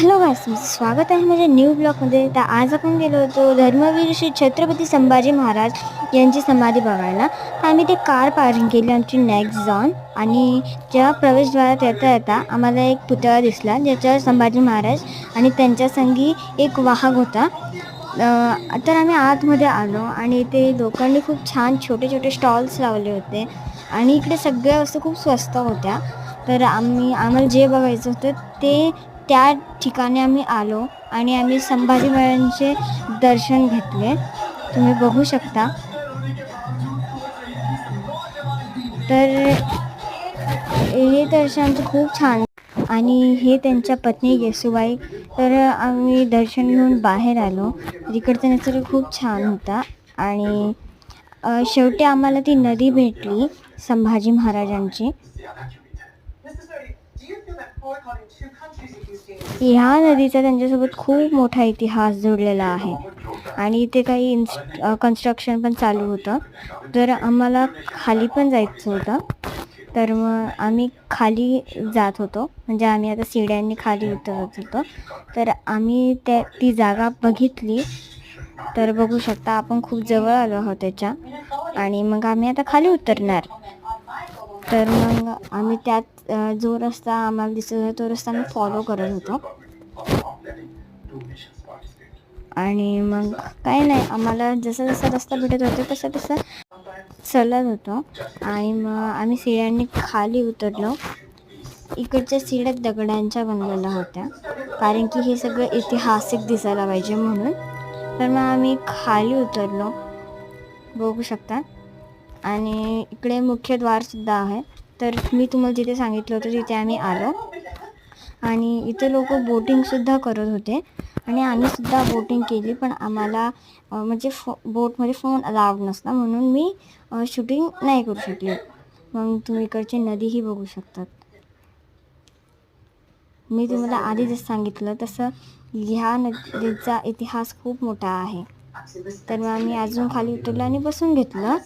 Hello गाईस, तुमचं स्वागत आहे माझ्या न्यू ब्लॉगमध्ये. तर आज आपण गेलो होतो धर्मवीर श्री छत्रपती संभाजी महाराज यांची समाधी बघायला. तर आम्ही ते कार पार्किंग केली आमची नेक्स्ट जाऊन, आणि जेव्हा प्रवेशद्वारात येता येता आम्हाला एक पुतळा दिसला ज्याच्यावर संभाजी महाराज आणि त्यांच्या संगी एक वाहक होता. तर आम्ही आतमध्ये आलो आणि ते लोकांनी खूप छान छोटे छोटे स्टॉल्स लावले होते आणि इकडे सगळ्या वस्तू खूप स्वस्त होत्या. तर आम्हाला जे बघायचं होतं ते त्या ठिकाणी आम्ही आलो आणि आम्ही संभाजी महाराजांचे दर्शन घेतले. तुम्ही बघू शकता. तर हे दर्शन आमचं खूप छान, आणि हे त्यांच्या पत्नी येसूबाई. तर आम्ही दर्शन घेऊन बाहेर आलो. इकडचा निसर्ग खूप छान होता आणि शेवटी आम्हाला ती नदी भेटली संभाजी महाराजांची. ह्या नदीचा त्यांच्यासोबत खूप मोठा इतिहास जोडलेला आहे आणि इथे काही कन्स्ट्रक्शन पण चालू होतं. तर आम्हाला खाली पण जायचं होतं. तर मग आम्ही खाली जात होतो, म्हणजे आम्ही आता सीड्यांनी खाली उतरत होतो. तर आम्ही ती जागा बघितली. तर बघू शकता आपण खूप जवळ आलो आहोत त्याच्या, आणि मग आम्ही आता खाली उतरणार. तर मग आम्ही त्यात जो रस्ता आम्हाला दिसत होता तो रस्ता आम्ही फॉलो करत होतो. आणि मग काय नाही, आम्हाला जसा जसा रस्ता भेटत होता तसा तसा चलत होतो. आणि मग आम्ही सीड्यांनी खाली उतरलो. इकडच्या सीड्या दगडांच्या बनलेल्या होत्या, कारण की हे सगळं ऐतिहासिक दिसायला पाहिजे म्हणून. तर मग आम्ही खाली उतरलो, बघू शकता. आणि इकडे मुख्य द्वारसुद्धा आहे. तर मी तुम्हाला जिथे सांगितलं होतं तिथे आम्ही आलो, आणि इथे लोक बोटिंगसुद्धा करत होते आणि आम्हीसुद्धा बोटिंग केली. पण आम्हाला म्हणजे बोटमध्ये फोन अलाउड नसता म्हणून मी शूटिंग नाही करू शकले. मग तुम्ही इकडची नदीही बघू शकतात. मी तुम्हाला आधी जसं सांगितलं तसं ह्या नदीचा इतिहास खूप मोठा आहे. तर मग आम्ही अजून खाली उतरलो आणि बसून घेतलं.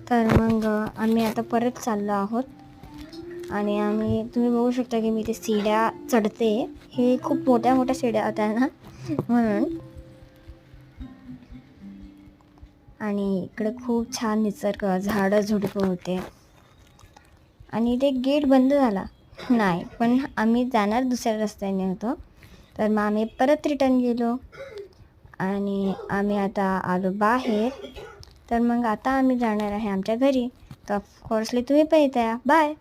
तर मग आम्ही आता परत चाललो आहोत. आणि तुम्ही बघू शकता की मी ते सीड्या चढते. हे खूप मोठ्या मोठ्या सीड्या होत्या ना म्हणून. आणि इकडे खूप छान निसर्ग, झाडं झुडपं होते. आणि ते गेट बंद झाला नाही, पण आम्ही जाणार दुसऱ्या रस्त्याने होतो. तर मग आम्ही परत रिटर्न गेलो आणि आम्ही आता आलो बाहेर. तर मग आता आम्ही जाणार आहे आमच्या घरी. तर ऑफकोर्सली तुम्ही पण येत आहे. बाय.